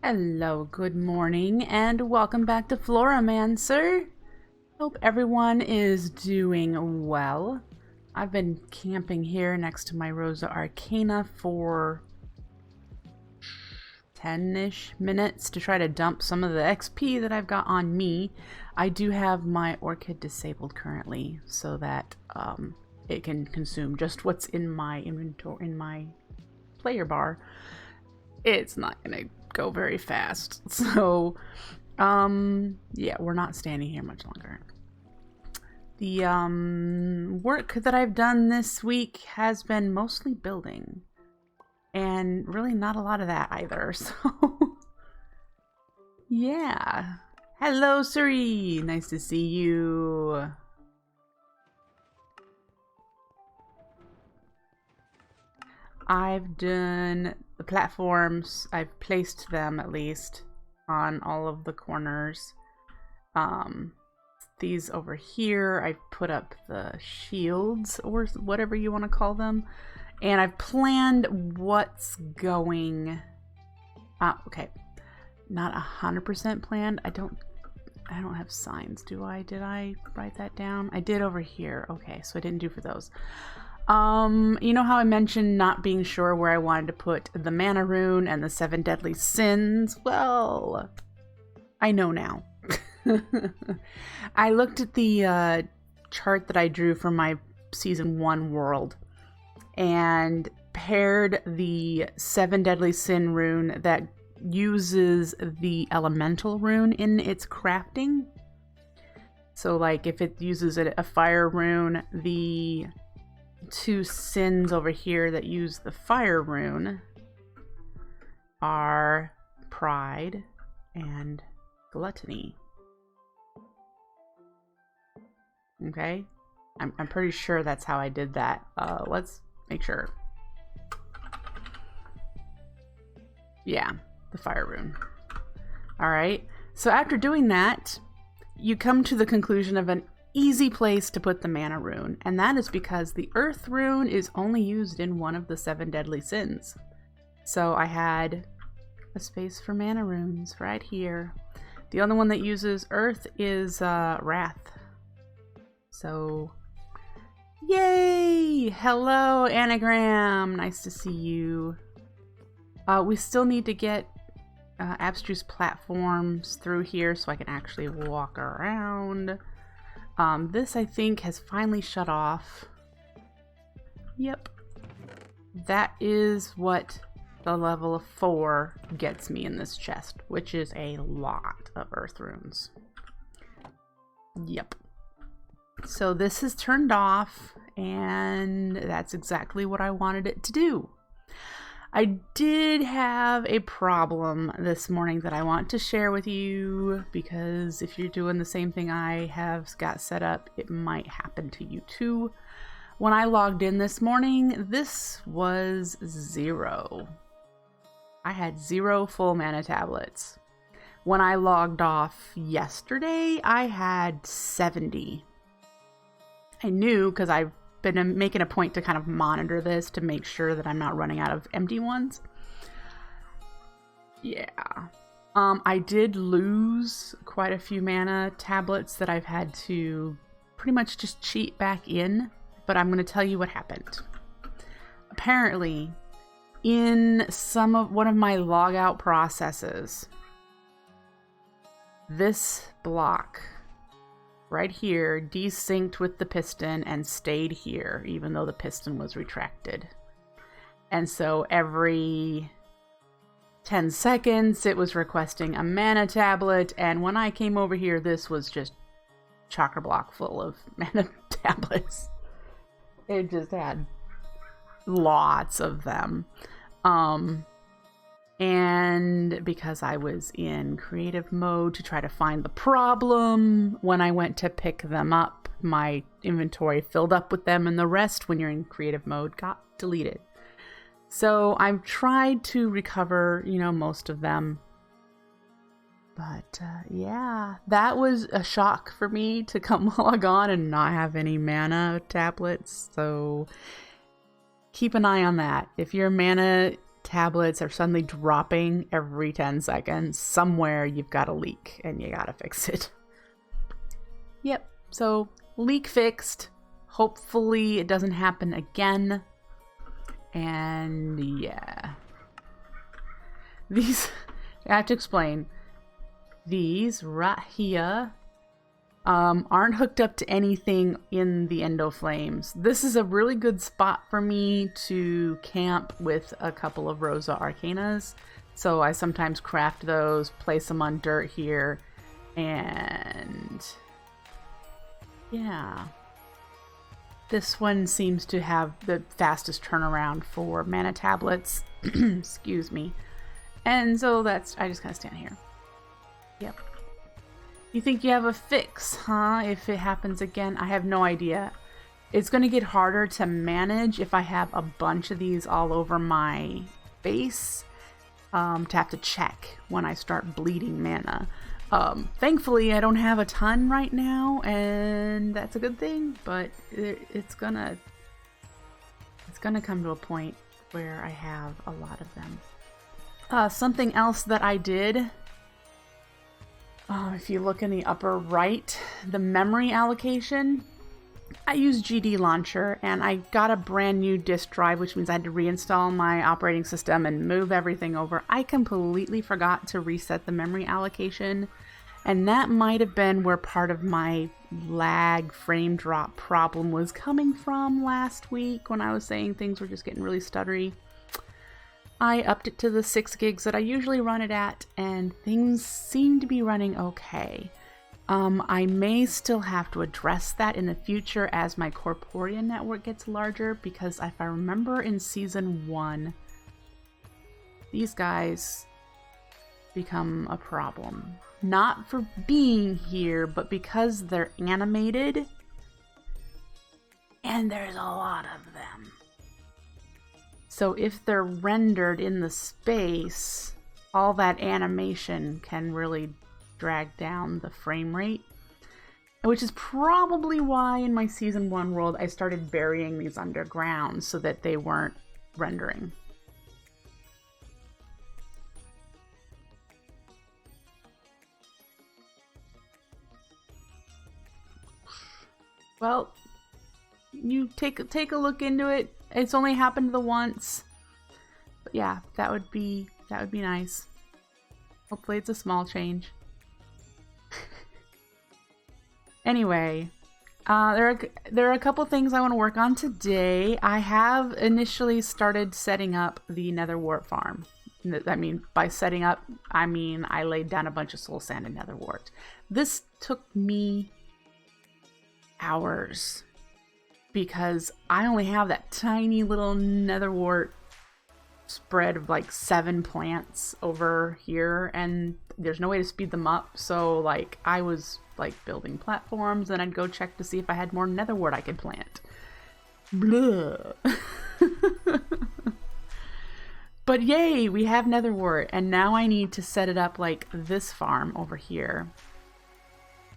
Hello, good morning, and welcome back to Floramancer. Hope everyone is doing well. I've been camping here next to my Rosa Arcana for 10-ish minutes to try to dump some of the XP that I've got on me. I do have my orchid disabled currently so that it can consume just what's in my inventory, in my player bar. It's not gonna go very fast, so yeah, we're not standing here much longer. The work that I've done this week has been mostly building, and really not a lot of that either, so yeah. Hello, Suri, nice to see you. I've done the platforms. I've placed them at least on all of the corners. These over here, I've put up the shields or whatever you want to call them, and I've planned what's going. Okay, not 100% planned. I don't have signs, do I? Did I write that down? I did over here. Okay, so I didn't do for those. You know how I mentioned not being sure where I wanted to put the mana rune and the 7 deadly sins? Well, I know now. I looked at the chart that I drew for my season 1 world and paired the 7 deadly sin rune that uses the elemental rune in its crafting. So like if it uses a fire rune, the 2 sins over here that use the fire rune are pride and gluttony. Okay, I'm pretty sure that's how I did that. Let's make sure. Yeah, the fire rune. All right, so after doing that, you come to the conclusion of an easy place to put the mana rune, and that is because the earth rune is only used in one of the 7 deadly sins. So I had a space for mana runes right here. The only one that uses earth is wrath. So yay! Hello, Anagram, nice to see you. We still need to get abstruse platforms through here so I can actually walk around. This, I think, has finally shut off. Yep. That is what the level of 4 gets me in this chest, which is a lot of earth runes. Yep. So this is turned off, and that's exactly what I wanted it to do. I did have a problem this morning that I want to share with you, because if you're doing the same thing I have got set up, it might happen to you too. When I logged in this morning, this was 0. I had 0 full mana tablets. When I logged off yesterday, I had 70. I knew, because I've been making a point to kind of monitor this to make sure that I'm not running out of empty ones. Yeah. I did lose quite a few mana tablets that I've had to pretty much just cheat back in, but I'm going to tell you what happened. Apparently, in one of my logout processes, this block right here desynced with the piston and stayed here even though the piston was retracted. And so every 10 seconds it was requesting a mana tablet, and when I came over here this was just chock-a-block full of mana tablets. It just had lots of them. And because I was in creative mode to try to find the problem, when I went to pick them up, my inventory filled up with them, and the rest, when you're in creative mode, got deleted. So I've tried to recover, most of them. But yeah, that was a shock for me to come log on and not have any mana tablets. So keep an eye on that. If your mana tablets are suddenly dropping every 10 seconds. Somewhere you've got a leak and you gotta fix it. Yep, so leak fixed. Hopefully it doesn't happen again. And yeah. These, I have to explain. These right here aren't hooked up to anything in the Endoflames. This is a really good spot for me to camp with a couple of Rosa Arcanas. So I sometimes craft those, place them on dirt here, and yeah. This one seems to have the fastest turnaround for mana tablets. Excuse me. And so that's, I just gotta stand here. Yep. You think you have a fix, huh? If it happens again, I have no idea. It's going to get harder to manage if I have a bunch of these all over my base. To have to check when I start bleeding mana. Thankfully, I don't have a ton right now, and that's a good thing. But it's gonna come to a point where I have a lot of them. Something else that I did. If you look in the upper right, the memory allocation, I use GD Launcher, and I got a brand new disk drive, which means I had to reinstall my operating system and move everything over. I completely forgot to reset the memory allocation, and that might have been where part of my lag frame drop problem was coming from last week when I was saying things were just getting really stuttery. I upped it to the 6 gigs that I usually run it at, and things seem to be running okay. I may still have to address that in the future as my Corporea network gets larger, because if I remember in Season 1, these guys become a problem. Not for being here, but because they're animated, and there's a lot of them. So if they're rendered in the space, all that animation can really drag down the frame rate. Which is probably why in my Season 1 world I started burying these underground so that they weren't rendering. Well, you take a look into it. It's only happened the once. But yeah, that would be nice. Hopefully it's a small change. Anyway, there are a couple things I want to work on today. I have initially started setting up the Netherwart farm. I mean, by setting up, I mean I laid down a bunch of soul sand and Netherwart. This took me hours, because I only have that tiny little Netherwart spread of like 7 plants over here, and there's no way to speed them up. So like I was like building platforms, and I'd go check to see if I had more Netherwart I could plant. Blah. But yay, we have Netherwart, and now I need to set it up like this farm over here,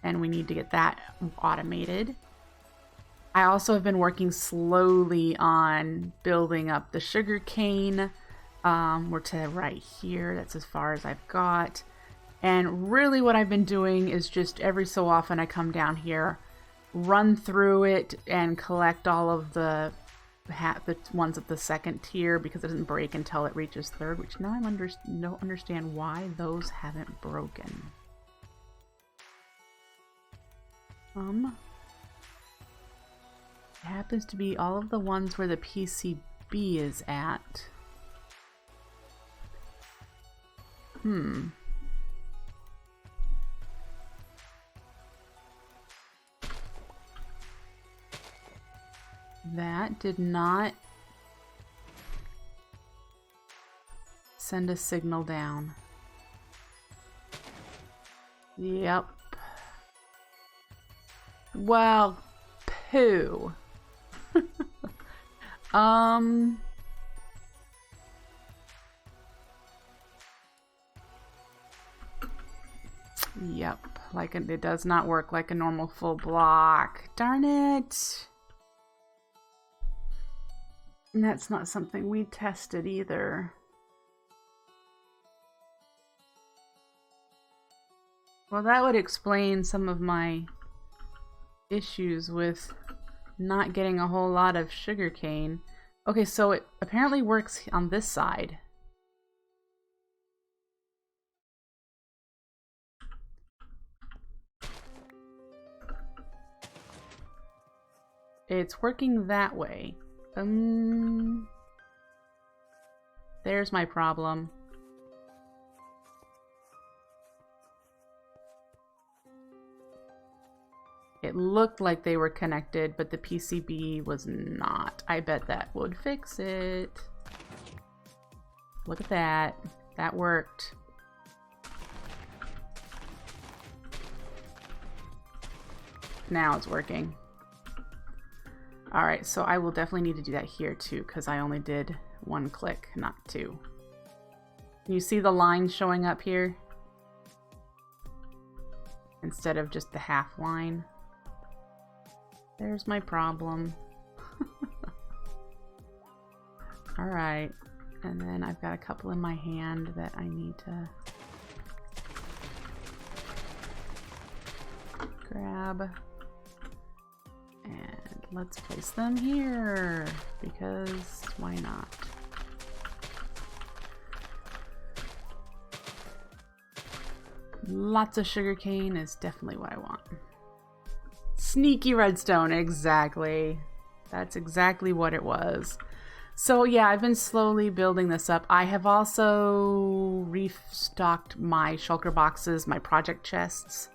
and we need to get that automated. I also have been working slowly on building up the sugar cane. We're to right here. That's as far as I've got. And really what I've been doing is just every so often I come down here, run through it, and collect all of the ones at the second tier, because it doesn't break until it reaches third, which now I don't understand why those haven't broken. It happens to be all of the ones where the PCB is at. That did not send a signal down. Yep. Well, poo. Yep, like it does not work like a normal full block. Darn it. And that's not something we tested either. Well, that would explain some of my issues with not getting a whole lot of sugarcane. Okay, so it apparently works on this side. It's working that way. There's my problem. It looked like they were connected, but the PCB was not. I bet that would fix it. Look at that. That worked. Now it's working. Alright, so I will definitely need to do that here too, because I only did one click, not two. Can you see the line showing up here? Instead of just the half line. There's my problem. Alright, and then I've got a couple in my hand that I need to grab. And let's place them here, because why not? Lots of sugarcane is definitely what I want. Sneaky redstone, exactly. That's exactly what it was. So yeah, I've been slowly building this up. I have also restocked my shulker boxes, my project chests,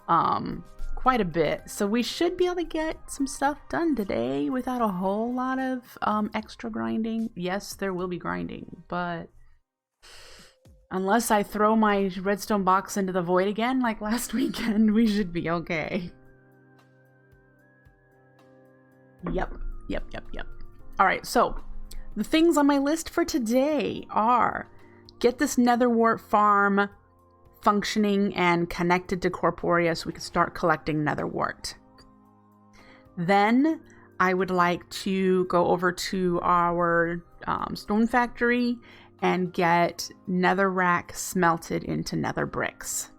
quite a bit. So we should be able to get some stuff done today without a whole lot of extra grinding. Yes, there will be grinding, but unless I throw my redstone box into the void again like last weekend, we should be okay. Yep. Alright, so the things on my list for today are get this Netherwart farm functioning and connected to Corporea so we can start collecting Netherwart. Then I would like to go over to our stone factory and get netherrack smelted into nether bricks.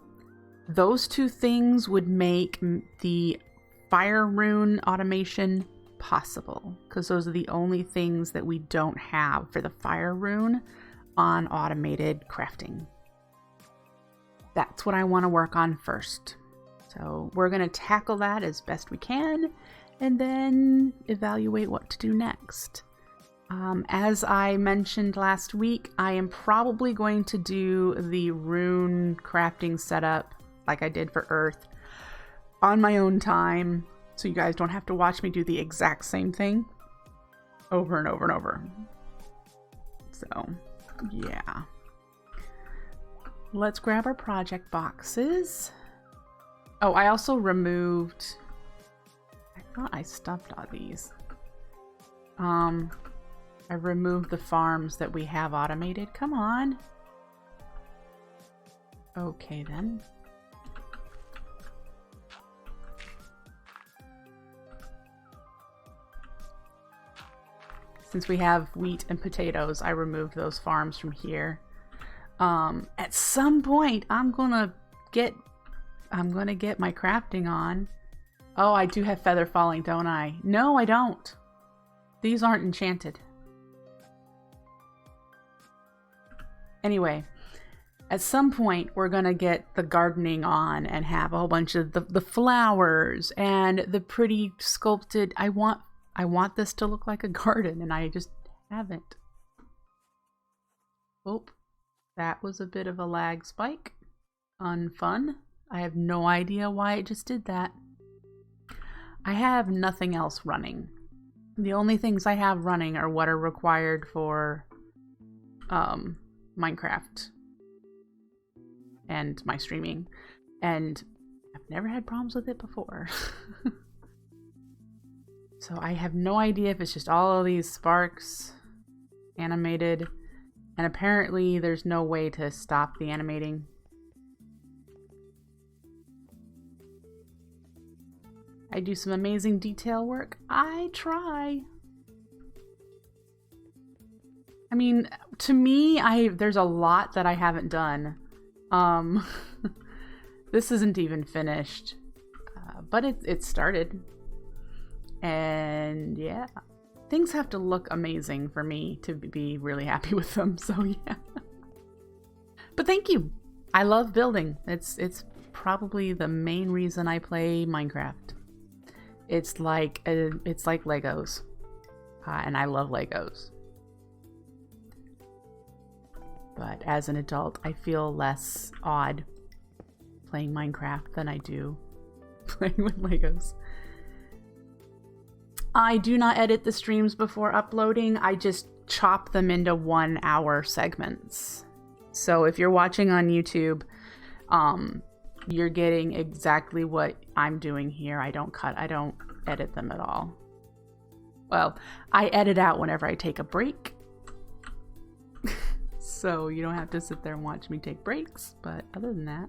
Those two things would make the fire rune automation possible, because those are the only things that we don't have for the fire rune on automated crafting. That's what I want to work on first. So we're going to tackle that as best we can and then evaluate what to do next. As I mentioned last week, I am probably going to do the rune crafting setup like I did for Earth on my own time, so you guys don't have to watch me do the exact same thing over and over and over. So, yeah. Let's grab our project boxes. Oh, I also removed... I thought I stuffed all these. I removed the farms that we have automated. Come on. Okay, then. Since we have wheat and potatoes, I removed those farms from here. At some point, I'm gonna get my crafting on. Oh, I do have feather falling, don't I? No, I don't. These aren't enchanted. Anyway, at some point, we're gonna get the gardening on and have a whole bunch of the flowers and the pretty sculpted. I want this to look like a garden, and I just haven't. Oh, that was a bit of a lag spike. Unfun. I have no idea why it just did that. I have nothing else running. The only things I have running are what are required for Minecraft and my streaming, and I've never had problems with it before. So I have no idea if it's just all of these sparks animated, and apparently there's no way to stop the animating. I do some amazing detail work. I try. I mean, to me, there's a lot that I haven't done. This isn't even finished, but it started. And yeah, things have to look amazing for me to be really happy with them. So yeah. But thank you. I love building. It's probably the main reason I play Minecraft. It's like Legos, and I love Legos. But as an adult, I feel less odd playing Minecraft than I do playing with Legos. I do not edit the streams before uploading. I just chop them into 1 hour segments. So if you're watching on YouTube, you're getting exactly what I'm doing here. I don't edit them at all. Well, I edit out whenever I take a break. So you don't have to sit there and watch me take breaks, but other than that.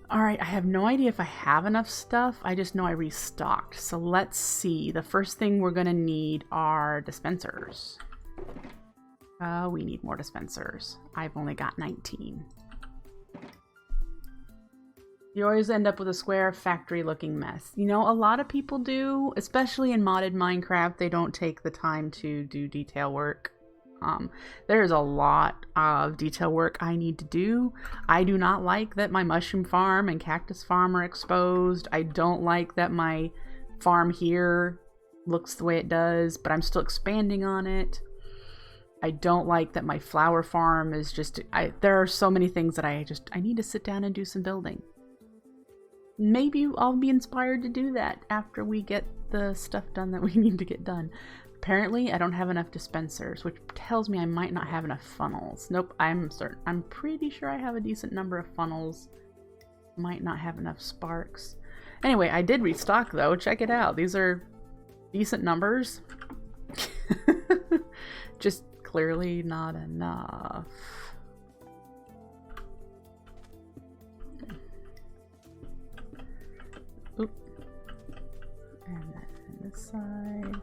Alright, I have no idea if I have enough stuff. I just know I restocked. So let's see. The first thing we're gonna need are dispensers. We need more dispensers. I've only got 19. You always end up with a square factory looking mess. You know, a lot of people do, especially in modded Minecraft, they don't take the time to do detail work. There's a lot of detail work I need to do. I do not like that my mushroom farm and cactus farm are exposed. I don't like that my farm here looks the way it does, but I'm still expanding on it. I don't like that my flower farm is just... there are so many things that I need to sit down and do some building. Maybe I'll be inspired to do that after we get the stuff done that we need to get done. Apparently, I don't have enough dispensers, which tells me I might not have enough funnels. Nope, I'm pretty sure I have a decent number of funnels. Might not have enough sparks. Anyway, I did restock though. Check it out. These are decent numbers. Just clearly not enough. Oop. And then on this side.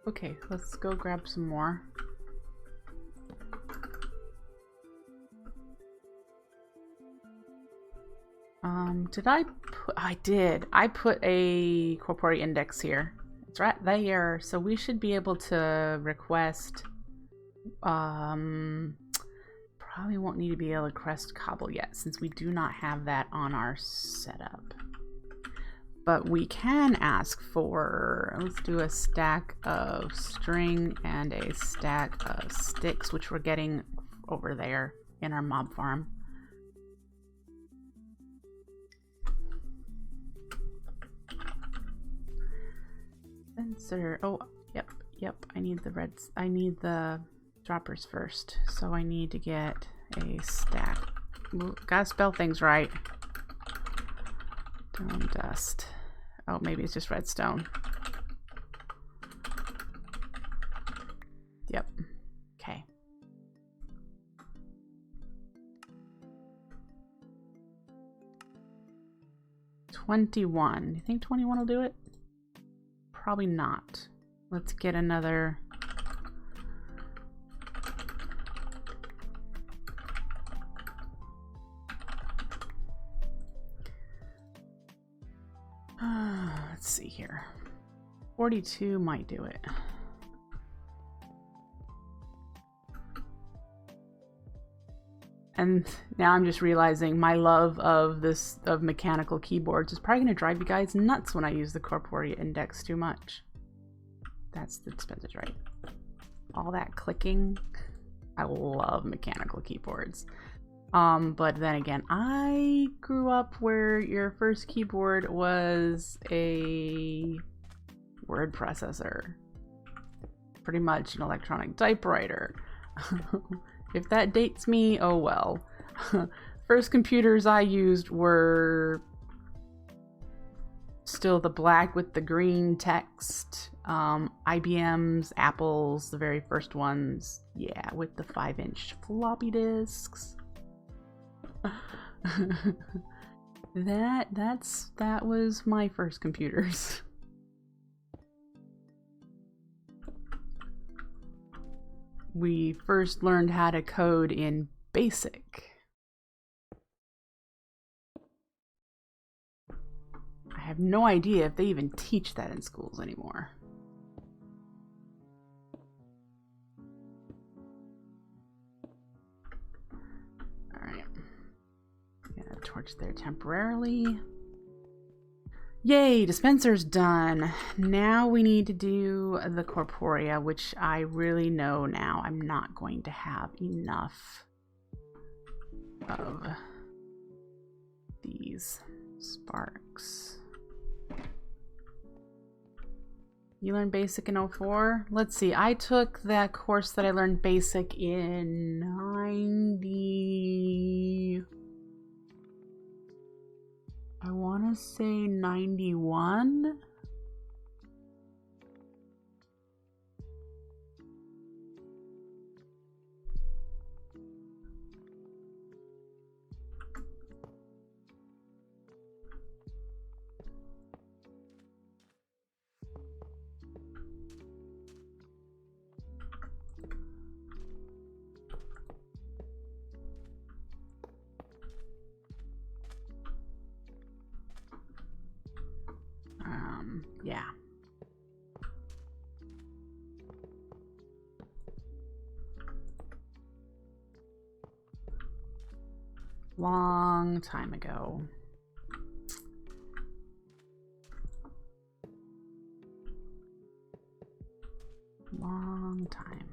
Okay, let's go grab some more. Did I put... I did. I put a Corporea index here. It's right there. So we should be able to request... probably won't need to be able to request cobble yet, since we do not have that on our setup. But we can ask for, let's do a stack of string and a stack of sticks, which we're getting over there in our mob farm. Dispenser. Oh, yep. I need the droppers first. So I need to get a stack. Ooh, gotta spell things right. Stone dust. Oh, maybe it's just redstone. Yep. Okay. $21. You think 21 will do it? Probably not. Let's get another... let's see here. 42 might do it. And now I'm just realizing my love of mechanical keyboards is probably going to drive you guys nuts when I use the Corporea index too much. That's the dispensers, right? All that clicking. I love mechanical keyboards. But then again, I grew up where your first keyboard was a word processor. Pretty much an electronic typewriter. If that dates me, oh well. First computers I used were still the black with the green text. IBM's, Apple's, the very first ones. Yeah, with the 5-inch floppy disks. That was my first computers. We first learned how to code in BASIC. I have no idea if they even teach that in schools anymore. Alright. Gonna torch there temporarily. Yay! Dispenser's done. Now we need to do the Corporea, which I really know now I'm not going to have enough of these sparks. You learned basic in 04? Let's see, I took that course that I learned basic in 90... I want to say 91? Yeah. Long time ago. Long time.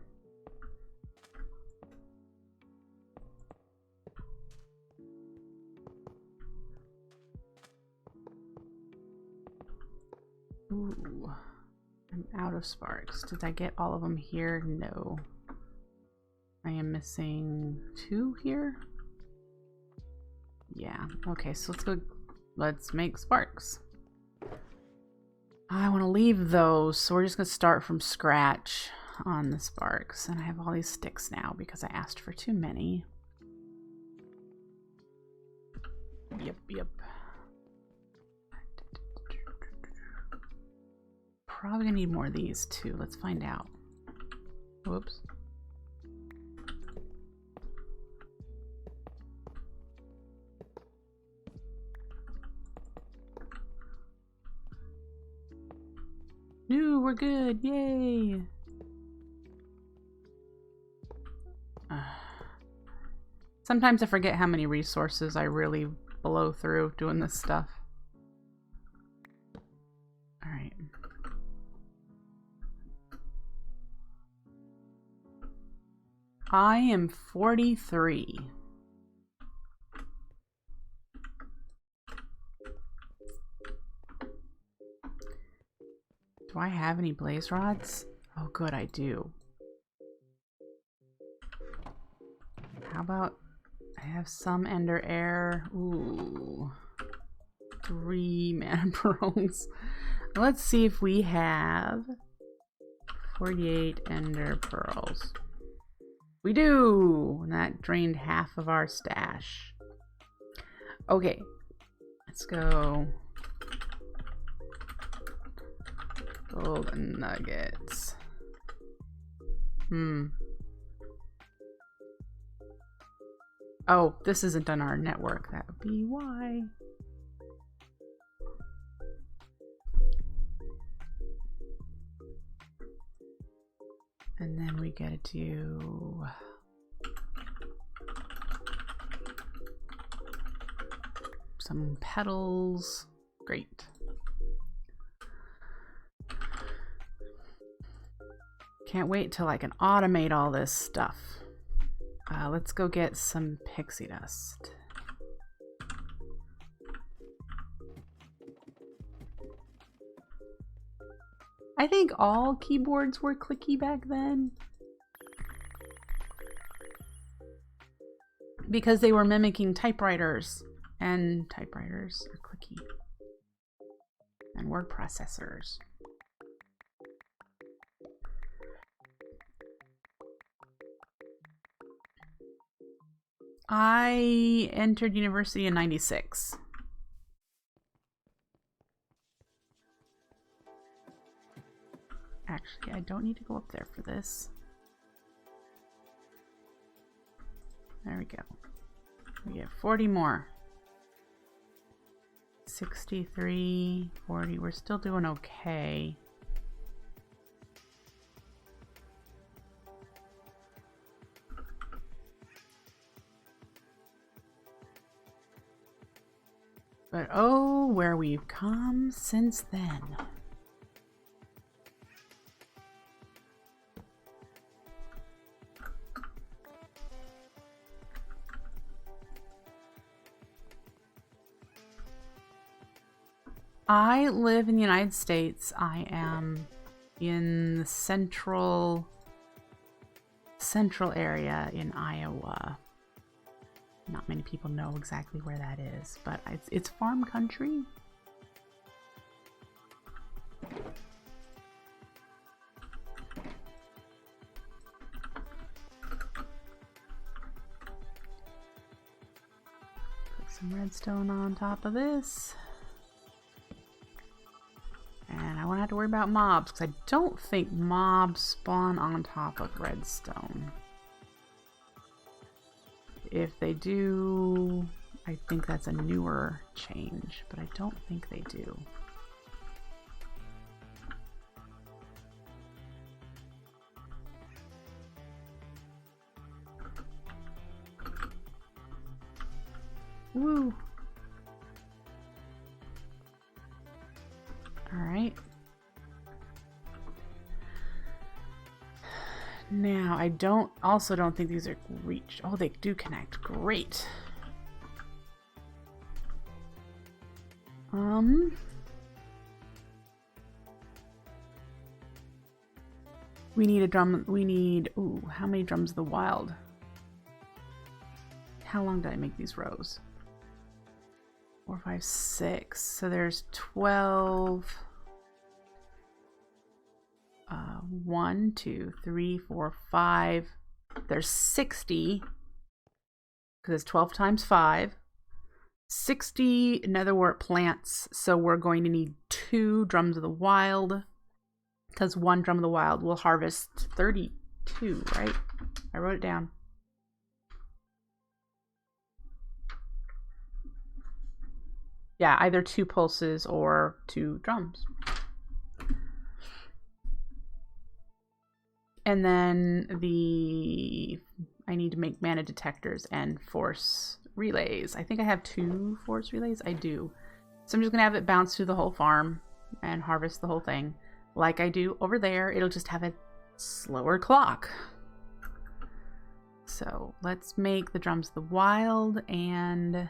Ooh, I'm out of sparks. Did I get all of them here? No. I am missing 2 here. Yeah, okay, so let's go. Let's make sparks. I want to leave those, so we're just going to start from scratch on the sparks. And I have all these sticks now because I asked for too many. Yep. Probably gonna need more of these too. Let's find out. Whoops. Ooh, we're good. Yay. Sometimes I forget how many resources I really blow through doing this stuff. All right. I am 43. Do I have any blaze rods? Oh, good, I do. How about I have some ender air? Ooh. 3 mana pearls. Let's see if we have 48 ender pearls. We do! And that drained half of our stash. Okay. Let's go. Golden nuggets. Oh, this isn't on our network. That would be why. And then we get to do some petals. Great. Can't wait till I can automate all this stuff. Let's go get some pixie dust. I think all keyboards were clicky back then. Because they were mimicking typewriters. And typewriters are clicky. And word processors. I entered university in 96. Actually, I don't need to go up there for this. There we go. We get 40 more. 63, 40. We're still doing okay. But oh, where we've come since then. I live in the United States. I am in the central area in Iowa. Not many people know exactly where that is, but it's farm country. Put some redstone on top of this. And I won't have to worry about mobs, because I don't think mobs spawn on top of redstone. If they do, I think that's a newer change, but I don't think they do. Woo! Alright. Now, I also don't think these are reached. Oh, they do connect. Great. We need a drum. We need, ooh, how many drums of the wild? How long did I make these rows? 4, 5, 6. So there's 12. 1, 2, 3, 4, 5. There's 60. Because it's 12 times 5. 60 Netherwart plants. So we're going to need 2 drums of the wild. Because 1 drum of the wild will harvest 32, right? I wrote it down. Yeah, either 2 pulses or 2 drums. And then I need to make mana detectors and force relays. I think I have 2 force relays. I do. So I'm just going to have it bounce through the whole farm and harvest the whole thing. Like I do over there, it'll just have a slower clock. So let's make the drums of the wild, and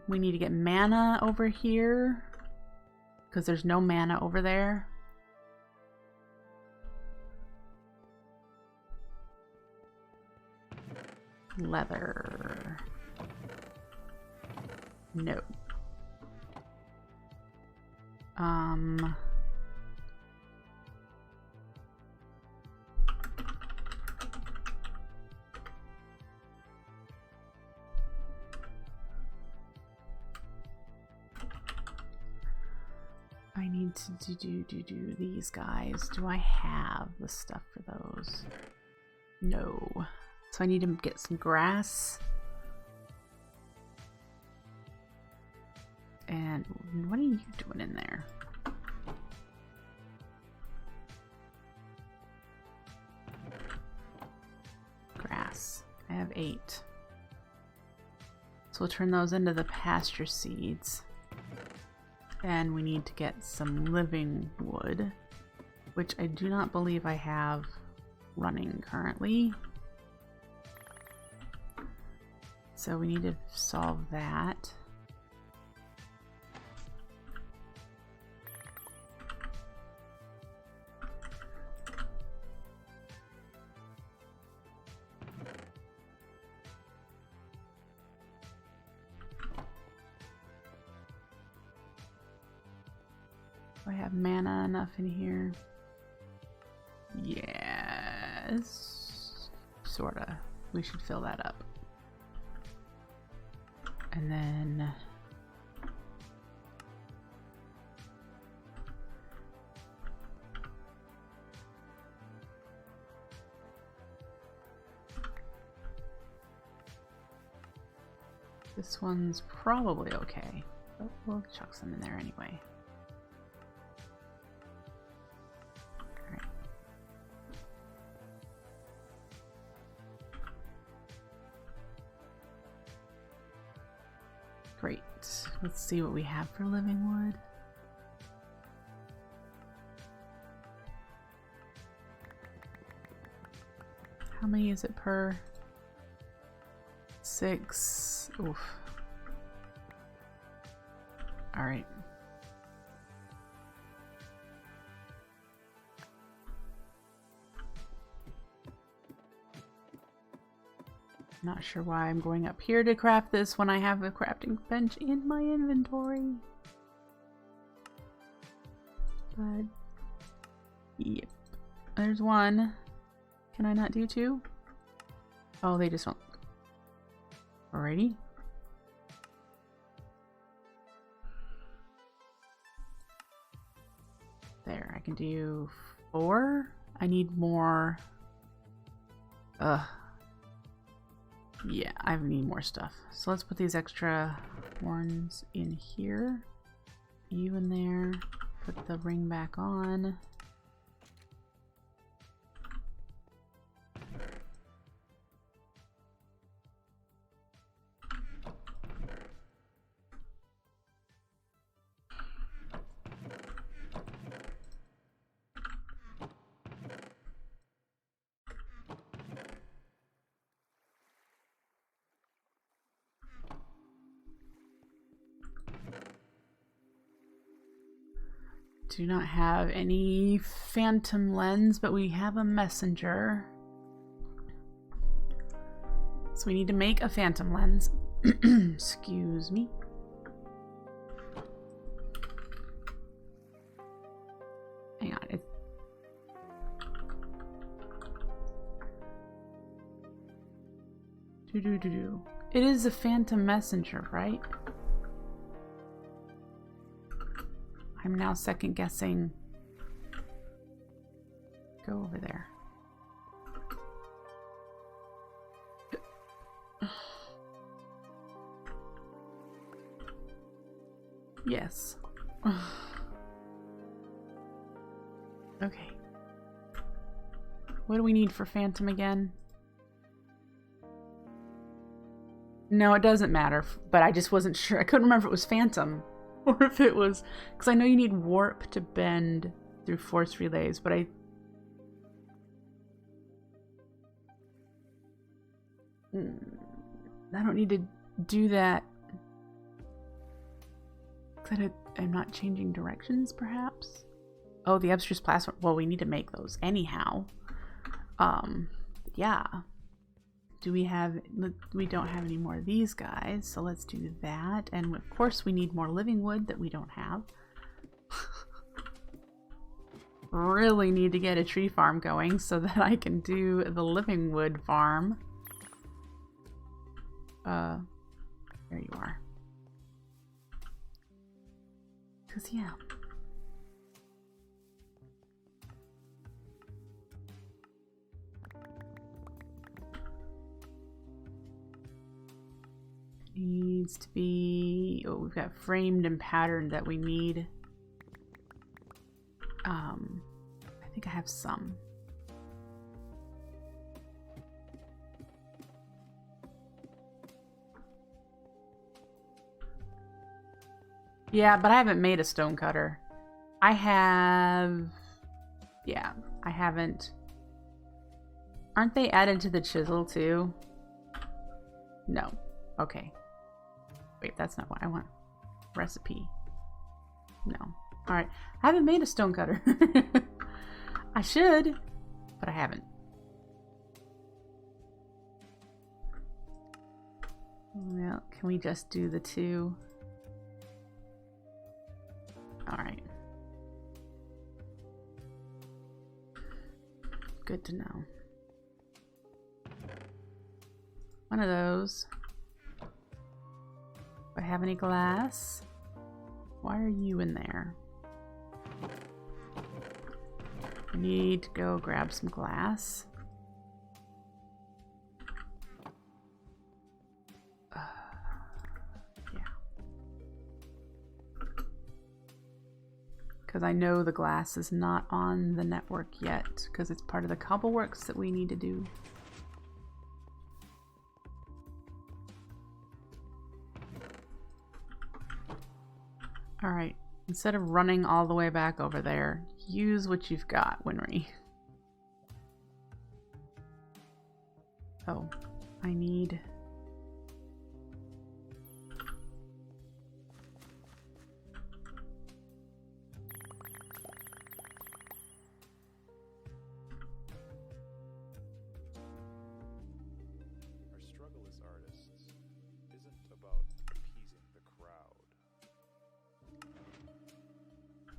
we need to get mana over here because there's no mana over there. Leather. No. I need to do these guys. Do I have the stuff for those? No. So I need to get some grass. And what are you doing in there? Grass. I have 8. So we'll turn those into the pasture seeds. And we need to get some living wood, which I do not believe I have running currently. So we need to solve that. Do I have mana enough in here? Yes. Sorta. we should fill that up. And then this one's probably okay, but we'll chuck some in there anyway. Alright. Great. Let's see what we have for living wood. How many is it per? 6. Oof. All right. Not sure why I'm going up here to craft this when I have a crafting bench in my inventory. But, yep. There's one. Can I not do 2? Oh, they just don't. Alrighty. There, I can do 4. I need more. Yeah, I need more stuff. So let's put these extra ones in here. You in there. Put the ring back on. Do not have any phantom lens, but we have a messenger. So we need to make a phantom lens. Excuse me. Hang on. It is a phantom messenger, right? I'm now second guessing. Go over there. Yes. Okay. What do we need for phantom again? No, it doesn't matter, but I just wasn't sure. I couldn't remember if it was phantom. Or if it was, because I know you need warp to bend through force relays, but I don't need to do that. Because I'm not changing directions, perhaps? Oh, the abstruse plasma. Well, we need to make those anyhow. Yeah. Do we have, we don't have any more of these guys, so let's do that. And of course we need more living wood that we don't have. Really need to get a tree farm going so that I can do the living wood farm. There you are. 'Cause yeah. Needs to be, oh, we've got framed and patterned that we need. I think I have some. Yeah, but I haven't made a stone cutter. I have, yeah, I haven't. Aren't they added to the chisel too? No. Okay. Wait, that's not what I want. Recipe. No. Alright. I haven't made a stone cutter. I should, but I haven't. Well, can we just do the 2? Alright. Good to know. One of those. Do I have any glass? Why are you in there? I need to go grab some glass. Yeah. Because I know the glass is not on the network yet, because it's part of the cobble works that we need to do. Alright, instead of running all the way back over there, use what you've got, Winry. Oh, I need... Our struggle as artists isn't about appeasing the crowd.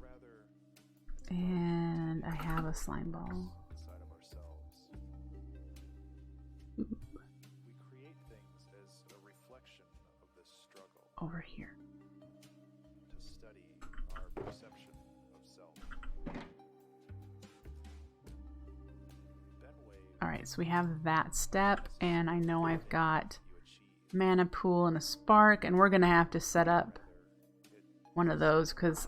Rather, and I have a slime ball. inside of ourselves. Ooh, We create things as a reflection of this struggle over here. to study our perception of self. Then wave Alright, so we have that step, and I know I've got you achieve. mana pool and a spark, and we're gonna have to set up one of those because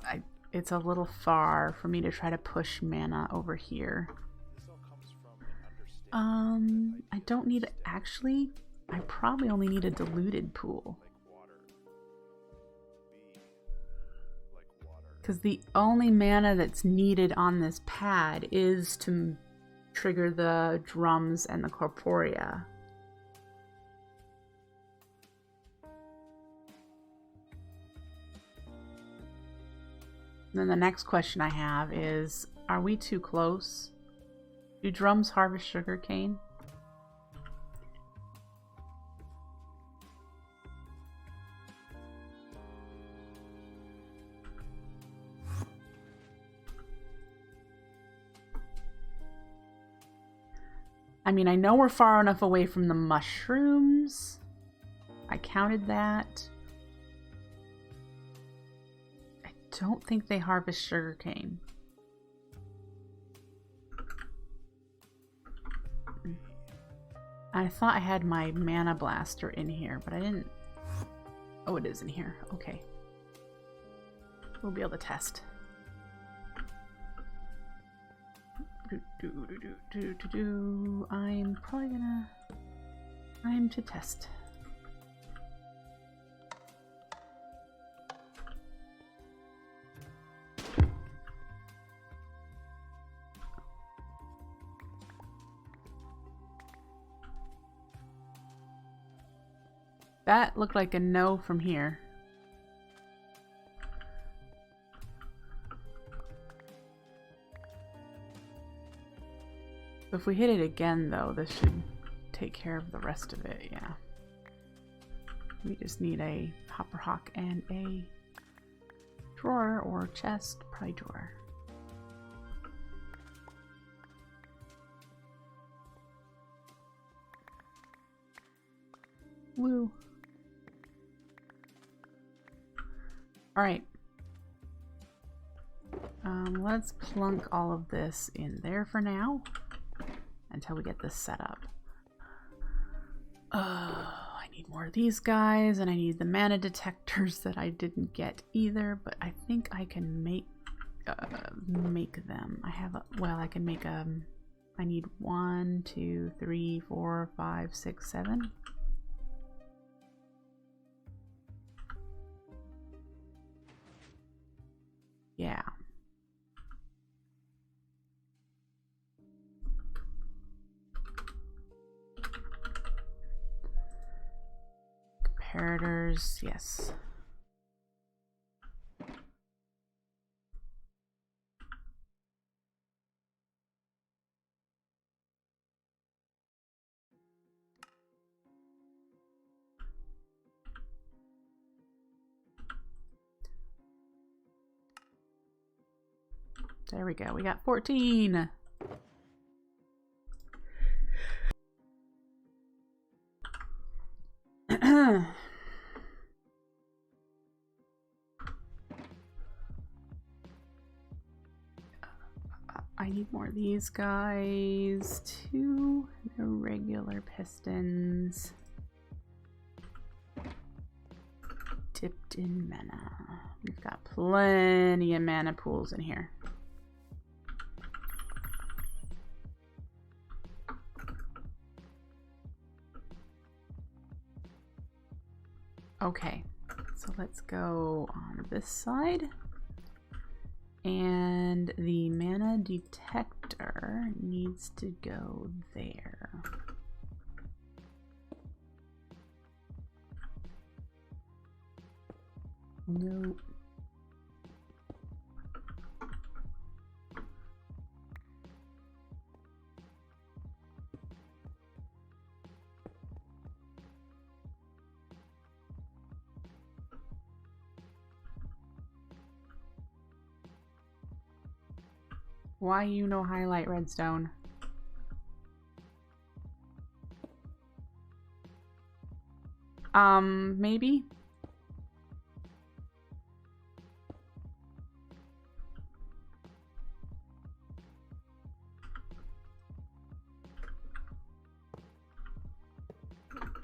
it's a little far for me to try to push mana over here. This all comes from understanding I don't need actually. I probably only need a diluted pool like water. Be like water. because the only mana that's needed on this pad is to trigger the drums and the Corporea. Then the next question I have is, are we too close? Do drums harvest sugar cane? I mean, I know we're far enough away from the mushrooms. I counted that. I don't think they harvest sugarcane. I thought I had my mana blaster in here, but I didn't. Oh, it is in here. Okay. We'll be able to test. I'm probably gonna... Time to test. That looked like a no from here. If we hit it again, though, this should take care of the rest of it, yeah. We just need a hopper hawk and a drawer or chest, probably drawer. Woo. Alright. Let's plunk all of this in there for now until we get this set up. I need more of these guys, and I need the mana detectors that I didn't get either, but I think I can make them. I have I can make I need 1, 2, 3, 4, 5, 6, 7. Yeah. Comparators, yes. There we go. We got 14. I need more of these guys. 2 irregular pistons. Dipped in mana. We've got plenty of mana pools in here. Okay, so let's go on this side. And the mana detector needs to go there. Nope. Why you no highlight redstone? Maybe?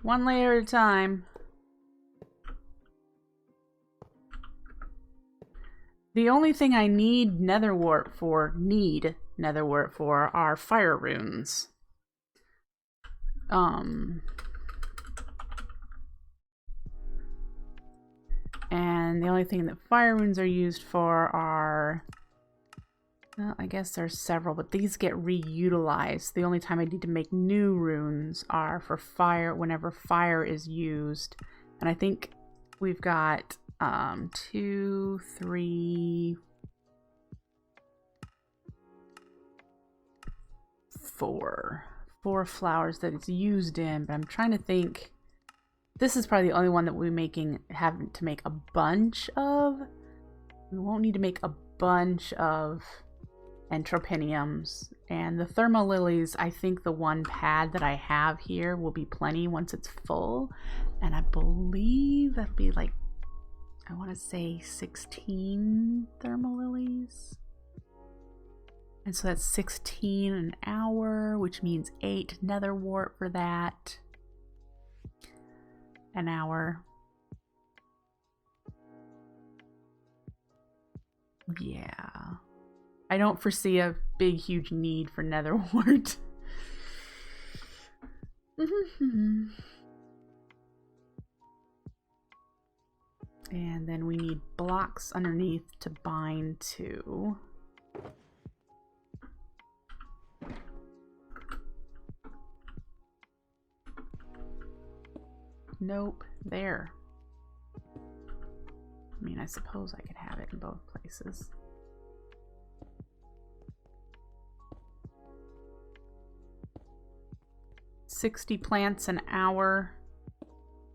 One layer at a time. The only thing I need Netherwart for, are fire runes. And the only thing that fire runes are used for are, well, I guess there's several, but these get reutilized. The only time I need to make new runes are for fire, whenever fire is used. And I think we've got 2, 3, 4 flowers that it's used in, but I'm trying to think. This is probably the only one that we're having to make a bunch of. We won't need to make a bunch of entropiniums. And the thermal lilies, I think the one pad that I have here will be plenty once it's full. And I believe that'll be like, I want to say 16 thermal lilies. And so that's 16 an hour, which means 8 netherwart for that. An hour. Yeah. I don't foresee a big, huge need for netherwart. And then we need blocks underneath to bind to. Nope, there. I mean, I suppose I could have it in both places. $60 plants an hour,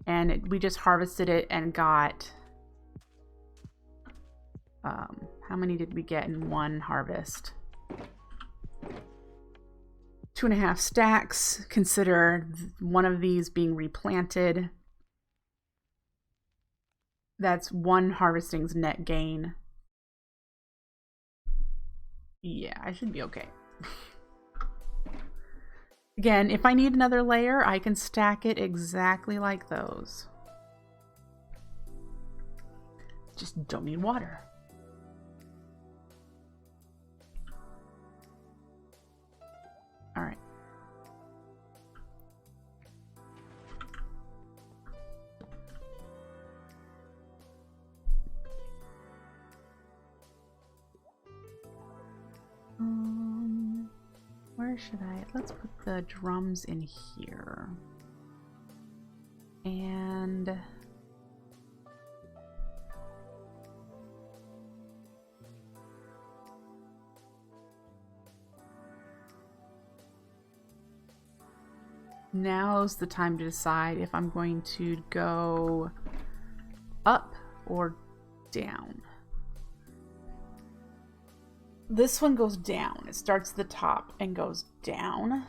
and we just harvested it and got how many did we get in one harvest? 2.5 stacks. Consider one of these being replanted. That's one harvesting's net gain. Yeah, I should be okay. Again, if I need another layer, I can stack it exactly like those. Just don't need water. All right. Where should let's put the drums in here. And now's the time to decide if I'm going to go up or down. This one goes down. It starts at the top and goes down.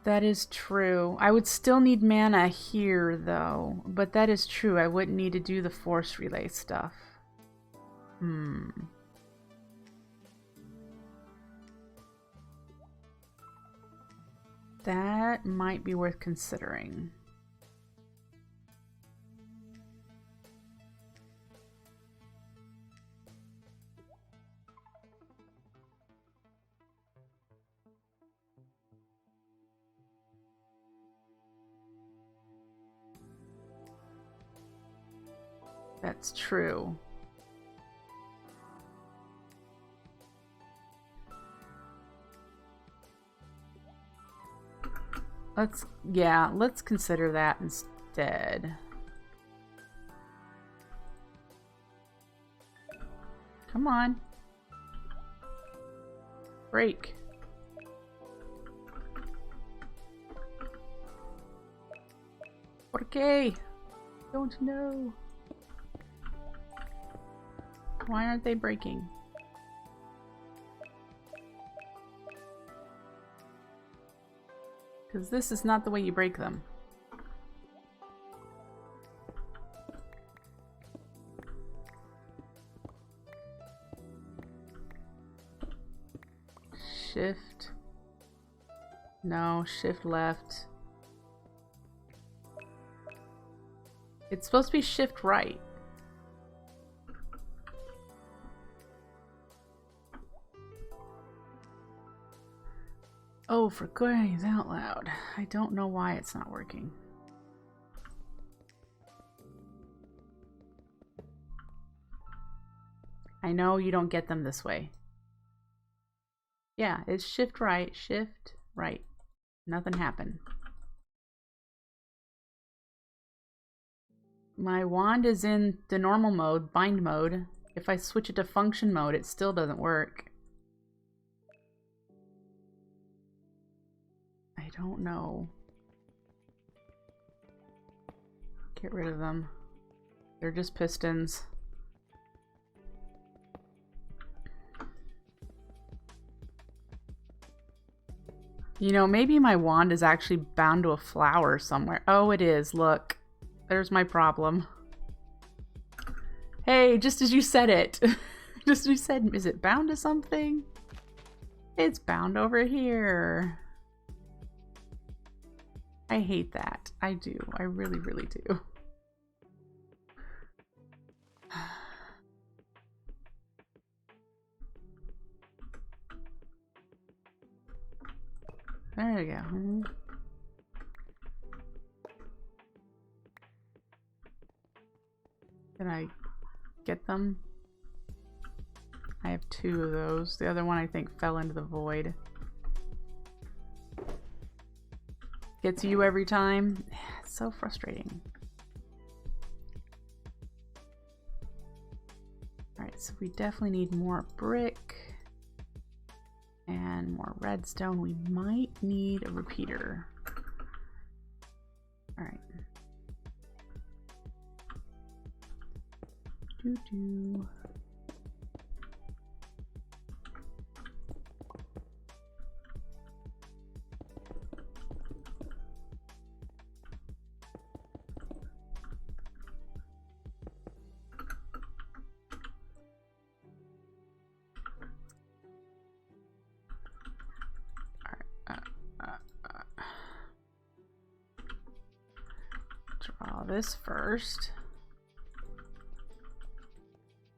That is true. I would still need mana here, though. But that is true. I wouldn't need to do the force relay stuff. That might be worth considering. That's true. Let's consider that instead. Come on. Break. Okay. Don't know. Why aren't they breaking? Because this is not the way you break them. Shift. No, shift left. It's supposed to be shift right. Oh, for crying out loud. I don't know why it's not working. I know you don't get them this way. Yeah, it's shift right. Nothing happened. My wand is in the normal mode, bind mode. If I switch it to function mode, it still doesn't work. I don't know. Get rid of them. They're just pistons. You know, maybe my wand is actually bound to a flower somewhere. Oh, it is. Look. There's my problem. Hey, just as you said it. Just as you said, is it bound to something? It's bound over here. I hate that. I do. I really, really do. There you go. Can I get them? I have 2 of those. The other one I think fell into the void. Gets you every time. It's so frustrating. Alright, so we definitely need more brick and more redstone. We might need a repeater. Alright. Doo-doo. Draw this first.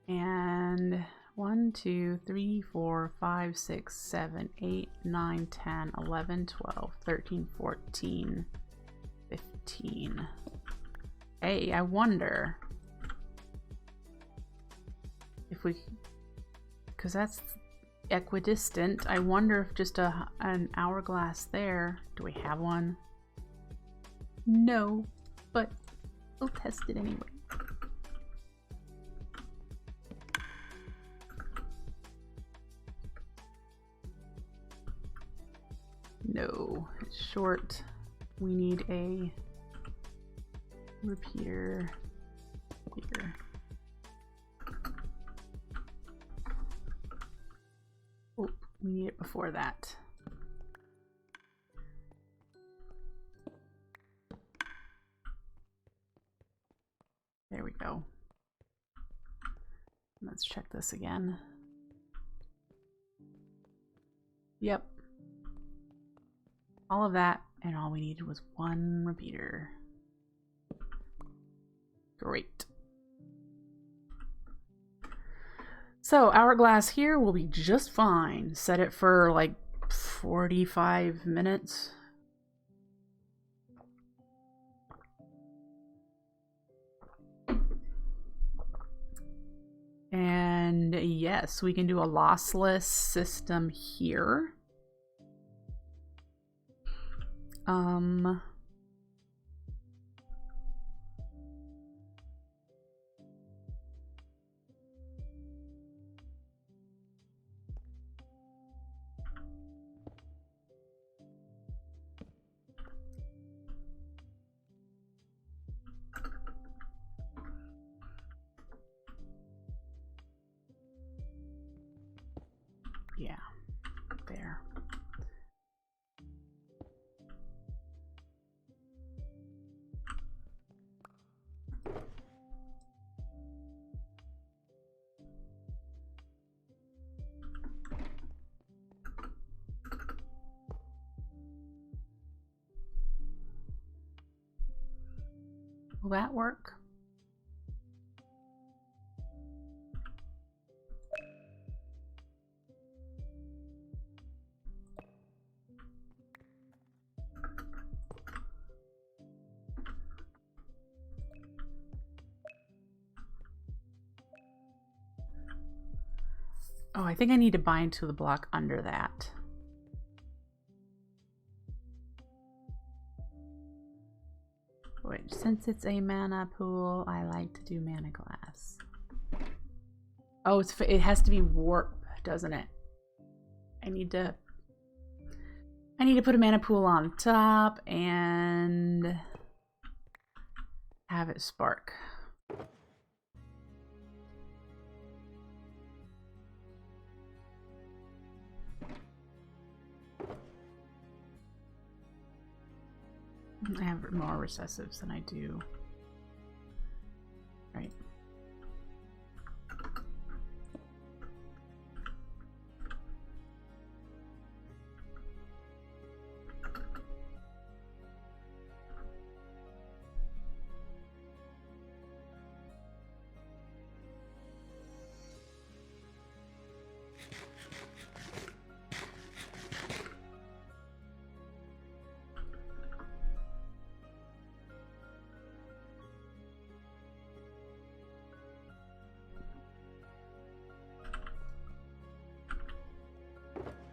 And 1, 2, 3, 4, 5, 6, 7, 8, 9, 10, 11, 12, 13, 14, 15. Hey, I wonder if we, because that's equidistant, I wonder if just an hourglass there. Do we have one? No, but we'll test it anyway. No, it's short. We need a repeater here. Oh, we need it before that. Let's check this again. Yep. All of that, and all we needed was one repeater. Great. So hourglass here will be just fine. Set it for like 45 minutes. And yes, we can do a lossless system here. Yeah, there. Will that work? Oh, I think I need to bind to the block under that. Which, since it's a mana pool, I like to do mana glass. Oh, it has to be warp, doesn't it? I need to put a mana pool on top and have it spark. I have more recessives than I do. Right.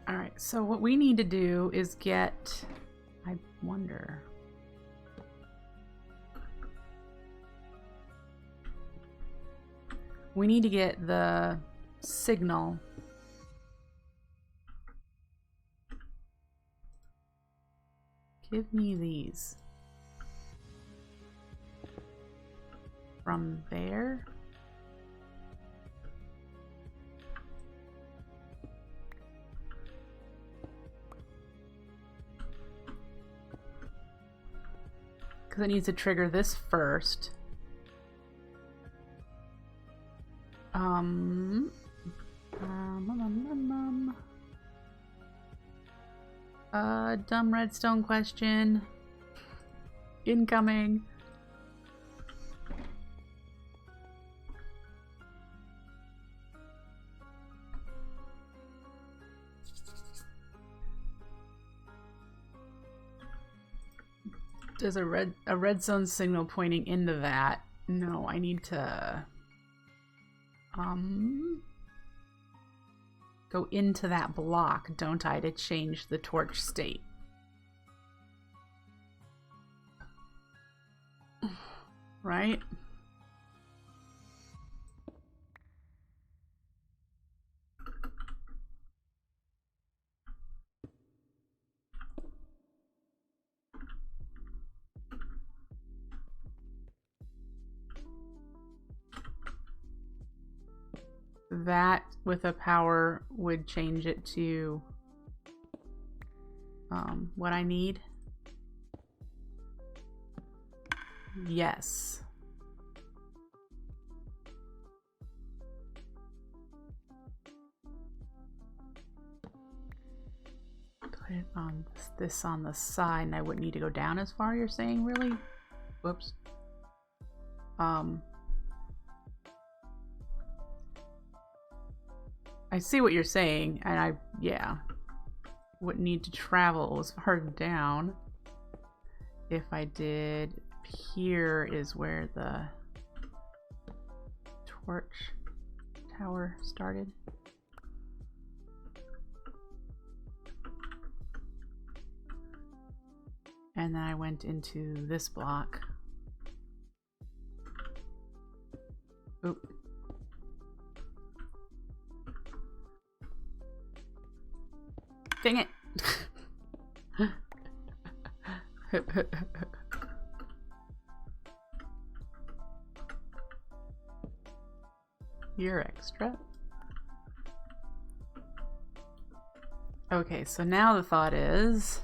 Alright, so what we need to do is get... I wonder... We need to get the signal. Give me these. From there. Because it needs to trigger this first. Dumb redstone question. Incoming. There's a redstone signal pointing into that. No, I need to go into that block, don't I, to change the torch state. Right? That with a power would change it to what I need. Yes. put it on this on the side, and I wouldn't need to go down as far, you're saying, really? Whoops. I see what you're saying, and yeah, wouldn't need to travel as far down. If I did, here is where the torch tower started. And then I went into this block. Oop. Dang it! You're extra. Okay, so now the thought is...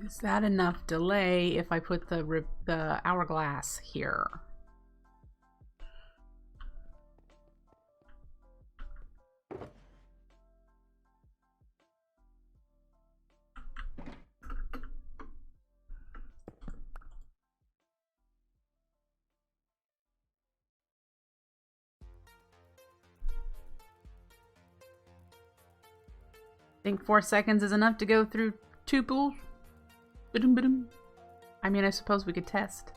is that enough delay if I put the hourglass here? Think 4 seconds is enough to go through 2 pools? I mean, I suppose we could test.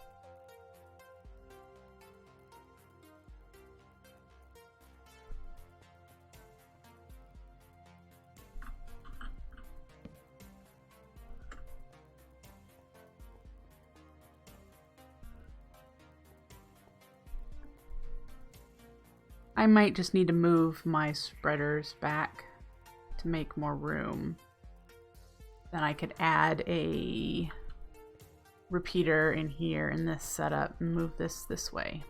I might just need to move my spreaders back to make more room. Then I could add a repeater in here in this setup and move this way.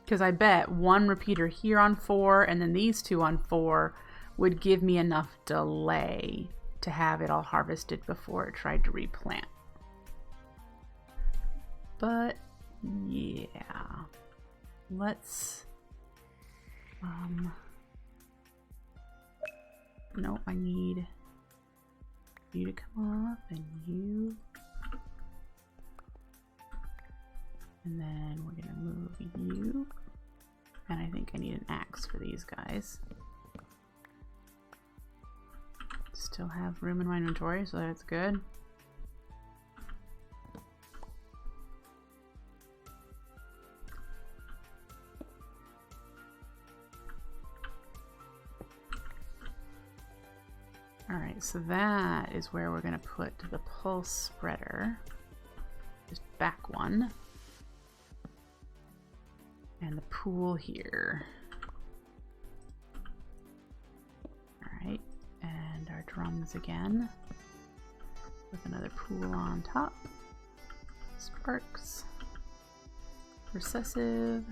Because I bet one repeater here on 4 and then these 2 on 4 would give me enough delay to have it all harvested before it tried to replant. But yeah, let's no, I need you to come up and you, and then we're gonna move you, and I think I need an axe for these guys. Still have room in my inventory, so that's good. Alright, so that is where we're going to put the pulse spreader. Just back one. And the pool here. Alright, and our drums again. With another pool on top. Sparks. Recessive.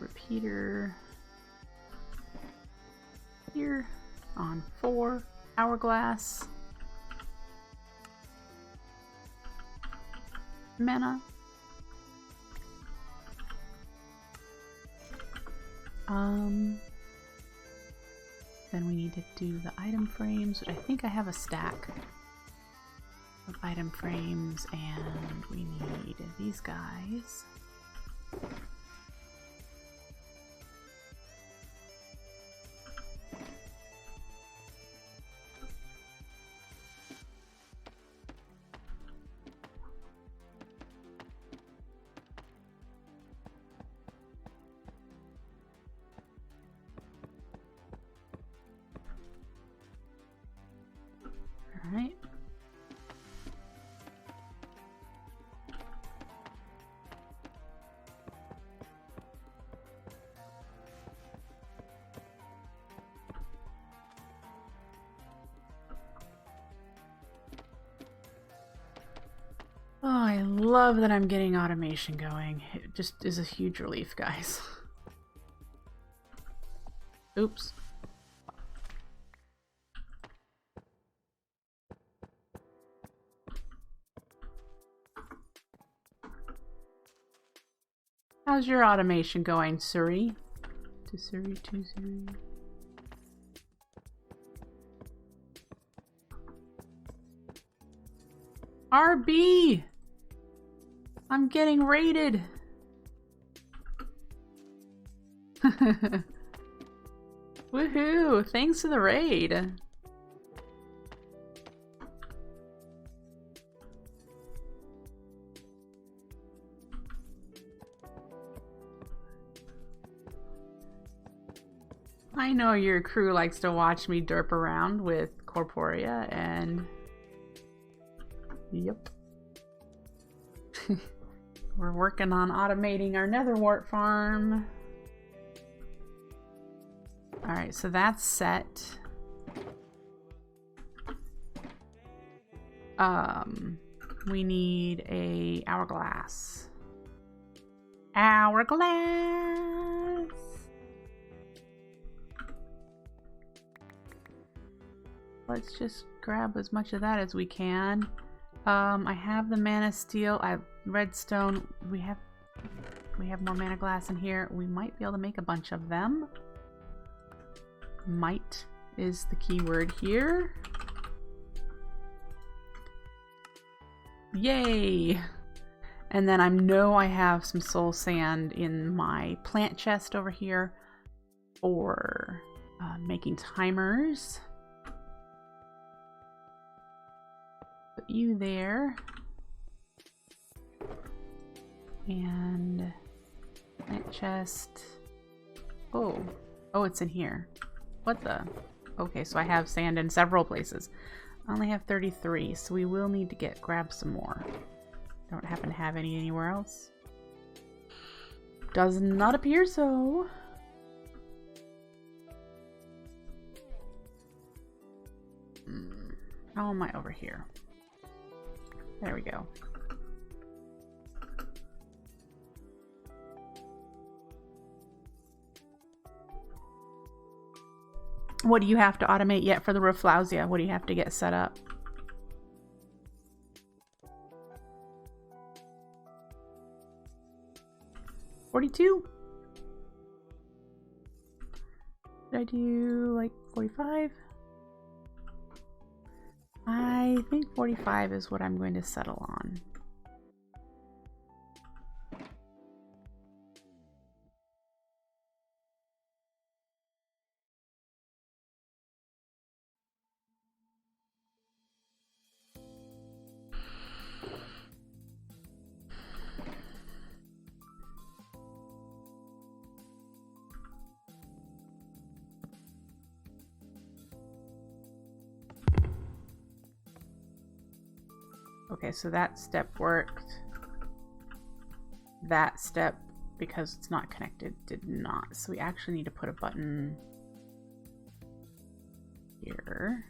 Repeater here on 4, hourglass, mana, then we need to do the item frames, which I think I have a stack of item frames, and we need these guys. Alright. Oh, I love that I'm getting automation going. It just is a huge relief, guys. Oops. How's your automation going, Suri? To Suri, to Suri. RB! I'm getting raided! Woohoo! Thanks for the raid! I know your crew likes to watch me derp around with Corporea, and yep. We're working on automating our Netherwart farm. Alright, so that's set. We need a hourglass. Hourglass! Let's just grab as much of that as we can. I have the mana steel. I have redstone. We have more mana glass in here. We might be able to make a bunch of them. Might is the key word here. Yay! And then I know I have some soul sand in my plant chest over here for making timers. Put you there. And plant chest. Oh, it's in here. What the? Okay, so I have sand in several places. I only have 33, so we will need to grab some more. Don't happen to have any anywhere else. Does not appear so. How am I over here? There we go. What do you have to automate yet for the Rafflesia? What do you have to get set up? $42? Did I do like 45? I think 45 is what I'm going to settle on. Okay, so that step worked. That step, because it's not connected, did not. So we actually need to put a button here.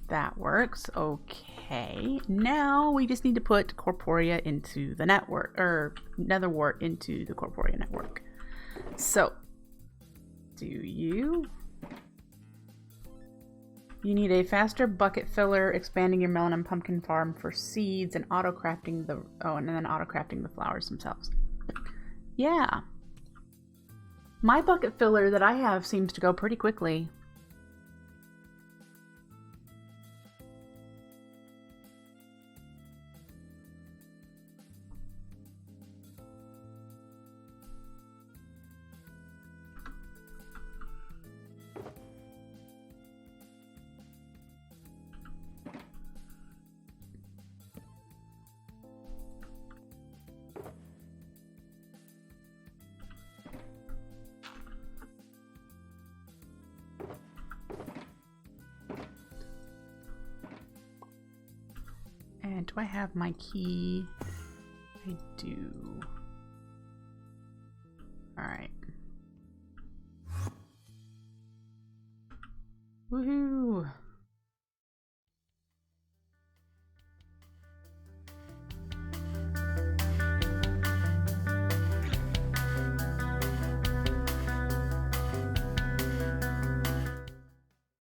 That works. Okay. Now we just need to put Corporea into the network, or Netherwart into the Corporea network. So, you need a faster bucket filler, expanding your melon and pumpkin farm for seeds, and auto-crafting the and then auto-crafting the flowers themselves. Yeah. My bucket filler that I have seems to go pretty quickly. And do I have my key? I do. Alright. Woohoo!